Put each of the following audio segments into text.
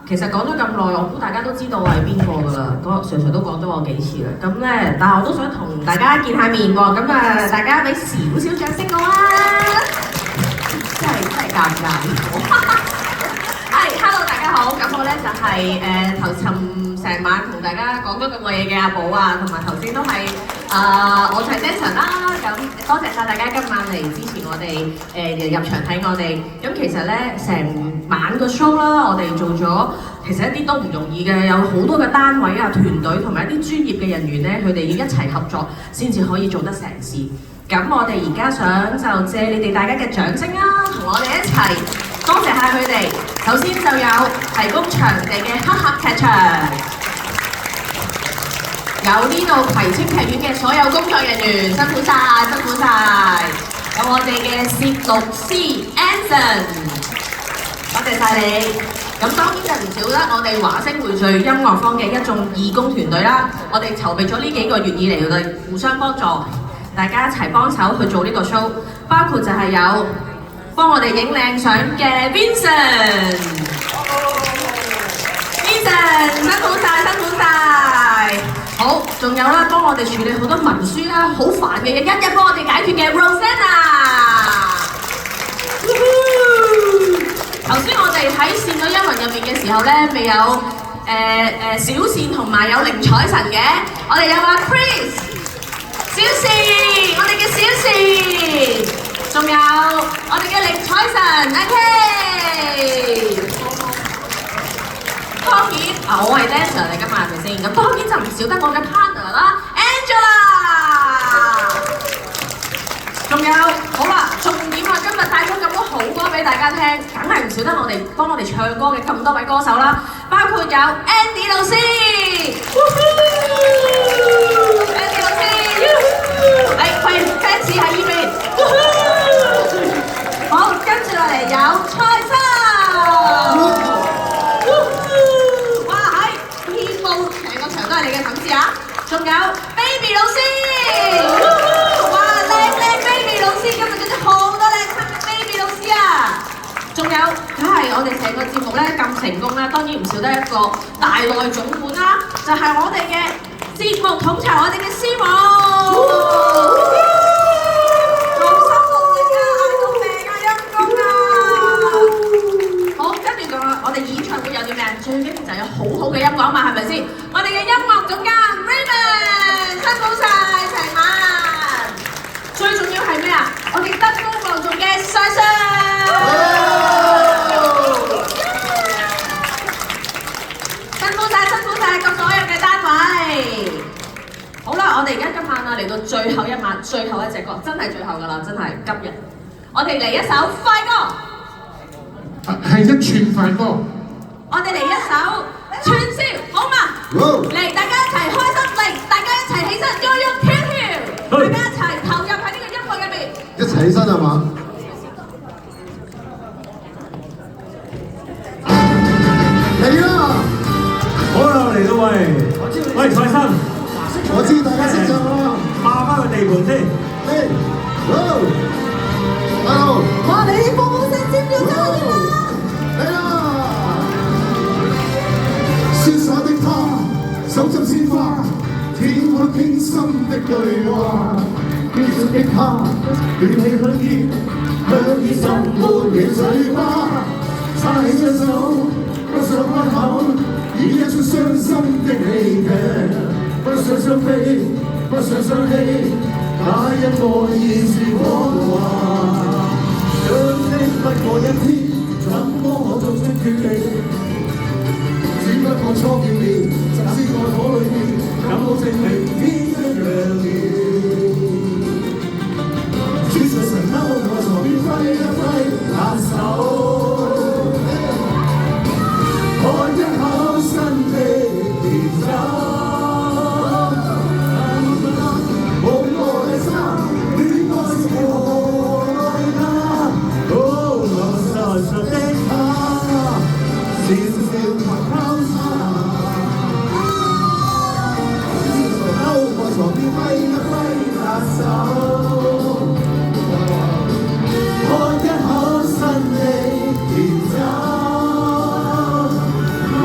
其實講咗咁耐，我估大家都知道我係邊個㗎啦。常常都講咗我幾次啦。咁咧，但係我都想同大家見下面喎。咁啊，大家俾少少掌聲我啊！真係尷尬。係，hello 大家好。咁我咧就係尋成晚同大家講咗咁多嘢嘅阿寶啊，同埋頭先都係我係 Dancer 啦。咁多謝晒大家今晚嚟支持我哋入場睇我哋。咁其實咧成晚個 show 啦，我哋做咗其實一啲都唔容易嘅，有好多嘅單位啊、團隊同埋一啲專業嘅人員咧，佢哋要一齊合作先至可以做得成事。咁我哋而家想就借你哋大家嘅掌聲啊，同我哋一齊多謝下佢哋。首先就有提供場地嘅黑盒劇場，有呢度葵青劇院嘅所有工作人員，辛苦晒，辛苦晒。有我哋嘅攝錄師 Anson， 多謝晒你。咁當然就唔少得我哋華星匯聚音樂坊嘅一眾義工團隊啦。我哋籌備咗呢幾個月以嚟，我哋互相幫助，大家一齊幫手去做呢個 show。包括就係有幫我哋影靚相嘅 Vincent， 辛苦晒，辛苦晒。好，仲有啦，幫我哋處理好多文書啦，好煩嘅嘢，一一幫我哋解決嘅 Rosanna。頭先我哋喺倩女幽魂入面嘅時候咧，未有小倩同埋有寧采臣嘅，我哋有阿 Chris、小倩，我哋嘅小倩，仲有我哋嘅寧采臣阿 K。當然我係 Dancer 嚟㗎嘛，係咪先？咁當然就唔少得我嘅 partner 啦 ，Angela。仲有好啦，重點啊！今日帶咗咁多好歌俾大家聽，梗係唔少得我哋幫我哋唱歌嘅咁多位歌手啦，包括有 Andy 老師，Andy 老師，喂 fans 喺呢邊，好，跟住落嚟有蔡生，哇喺遍佈成個場都係你嘅粉絲啊，仲有 Baby 老師。老師今日真係好多靚親嘅 Baby 老師啊！仲有，梗係我哋成個節目咧咁成功咧，當然唔少得一個大內總管啦，就係我哋嘅節目統籌，我哋嘅師母，勞心勞力啊，嗌到命啊，陰公啊！好，跟住講我哋演唱會有啲咩？最緊要就係有好好嘅音樂嘛，係咪先？我哋嘅音樂總監 Raymond 辛苦晒成晚。最重要係咩啊？我哋德高望重嘅帥帥，辛苦晒咁所有嘅單位。好啦，我哋而家今晚啊嚟到最後一晚，最後一隻歌，真係最後㗎啦，真係今日。我哋嚟一首快歌，係一串快歌。我哋嚟一首串燒，好嘛？嚟，大家一齊開心，嚟，大家一齊起身，喐喐跳跳，大家一齊投入喺呢個音樂入面。一齊起身係嘛？嚟啦！好啦，嚟到喂，蔡生，我知大家識唱啦，霸翻個地盤先。Hello， 哇！你報報聲尖叫真係啦！嚟啦！瀟灑的他，手執鮮花，天空傾心的對話。飄雪的他，暖氣香煙，香煙滲滿了嘴巴。叉起雙手，不想開口，演一出傷心的戲劇。不想雙飛，不想雙飛，那一個現時光華。相識不過一天，怎麼可做出決定？只不過初見面，怎知愛火裏面，感到證明天一樣遠。主在神嬲，我床邊揮一揮辣手，看一口新的甜酒。夢內心，戀愛是何來呀？哦，我傻傻的他，笑笑或拋沙。主在神嬲，我床邊揮一揮辣手。看一口新的甜酒，夢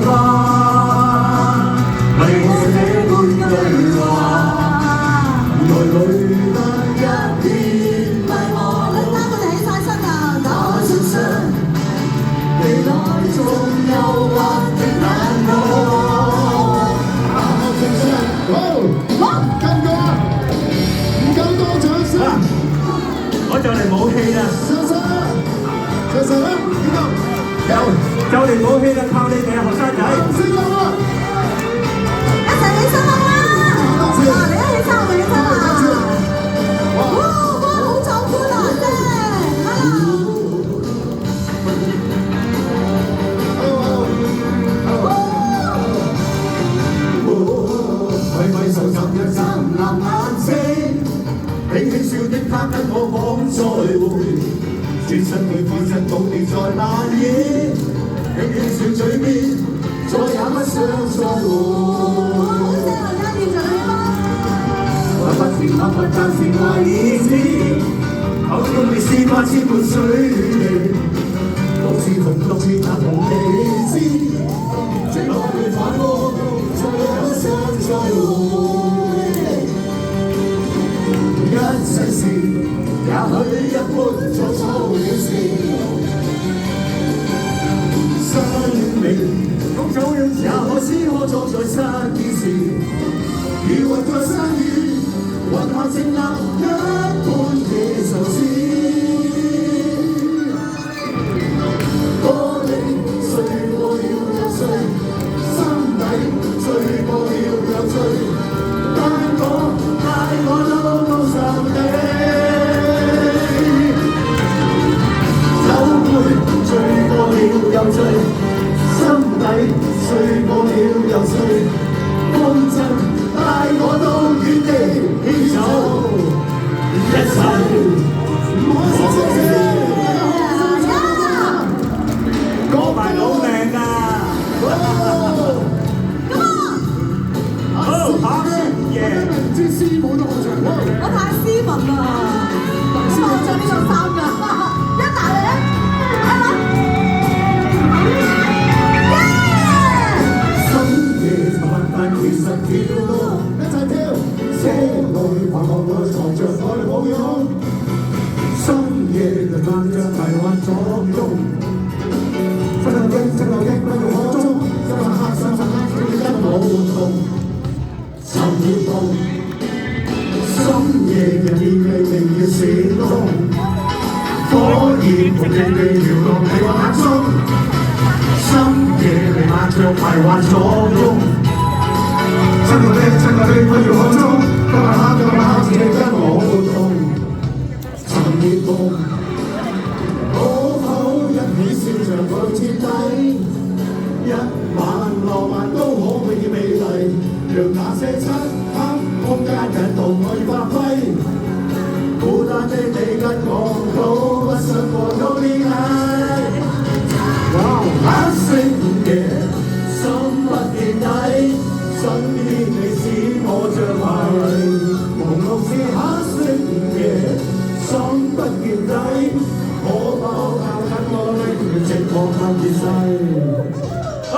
花，為我這半句話，內裏得一片迷茫。你啱佢哋起晒身啊！打出聲，未來中憂鬱的眼光。好，夠唔夠啊？唔夠多掌聲！我就嚟冇氣啦，上身啦，上身啦，點啊？有，就嚟冇氣啦，靠你哋啊，學生仔！升啦！一齊起身好啦！嗱，你一起身我咪起身啦！哇哇，好壯觀啊！真係，揮揮手集一眨藍眼睛，輕輕笑的他跟我講再會，轉身去放身土地在那夜，輕輕笑嘴邊，再也不想再會。我不是我不但是愛意思，口中你絲花沾滿水味，獨自同獨自那同你知，直落去反窩，再也不想再會。一世事，也許一般粗粗了事，生命共走了，也可知可坐在失意時，如雲在山雨，雲下靜立一般嘅愁思。玻璃碎過了又碎，心底碎過了又碎，但我帶我都受地。酒杯醉過了又醉，心底碎過了又碎，風箏帶我到遠地牽手一世。我過埋老命㗎！好，下先爺。明知師母都好長喎。我太斯文啦！我着呢個衫㗎，一大嚟啊！深夜就混但其實跳咯，一齊跳，車裏橫浪內藏着愛抱擁，深夜就扮着迷幻作用，分流英不要可中，一晚黑上陣一舞動，尋熱夢，深夜人意味定要閃動，火焰同你哋搖動你我眼中。深夜嚟抹着迷幻作用，親愛的不要可中，今晚黑自己跟我活動，尋熱夢，可否一起笑着去徹底，一晚浪漫都可永遠美麗，讓那些漆黑空間引導我發揮，孤單的你跟我都不想過到呢夜。黑色夜，心不見底，身邊你使我着迷，朦朧是黑色夜，心不見底，可否靠近我呢？寂寞更熱勢。好，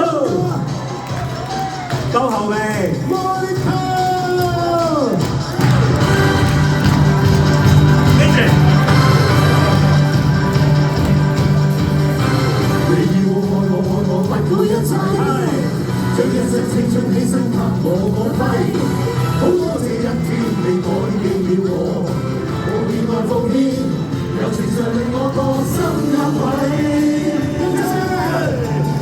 到後未？將一生青春犧牲給我揮，好多謝一天你改變了我，無言來奉獻，柔情常令我個心欣慰。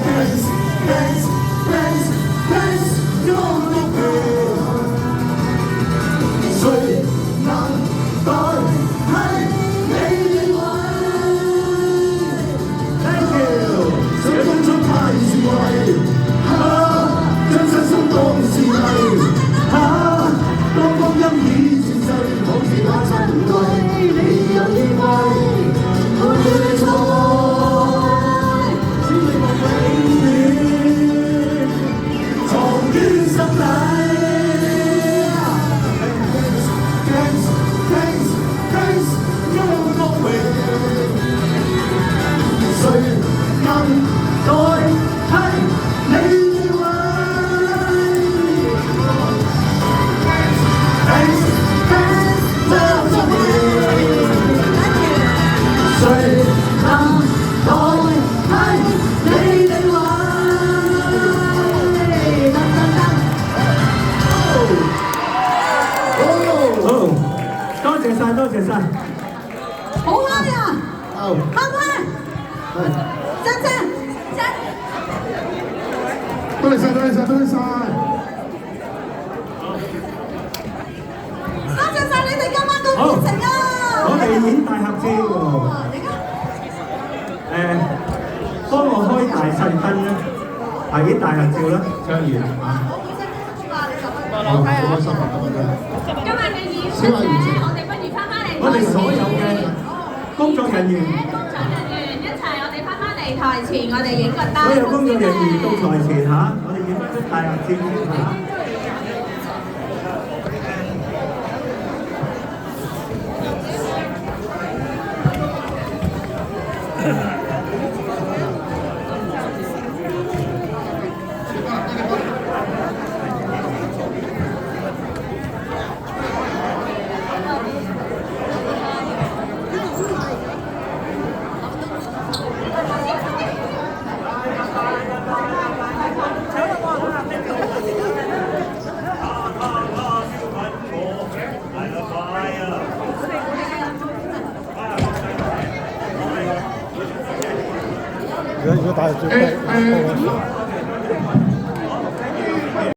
Thanks, thanks, thanks, thanks, you're the best。誰能代替你的愛 ？Thank you，這當初太智慧。將身心當是藝。謝晒。好嗨啊！好，嗨唔嗨？係，正正正。多謝晒，多謝晒，多謝晒。多謝晒你哋今晚咁熱情啊！我哋演大合照。幫我開大細燈啦，係演大合照啦。張儀啊，好開心啊！今日嘅演出咧，我哋不如翻返嚟。我哋所有嘅工作人員，工作人員一齊，我哋翻返嚟台前，我哋影個單。所有工作人員到台前嚇，我哋影翻張大合照先嚇。如果大最低。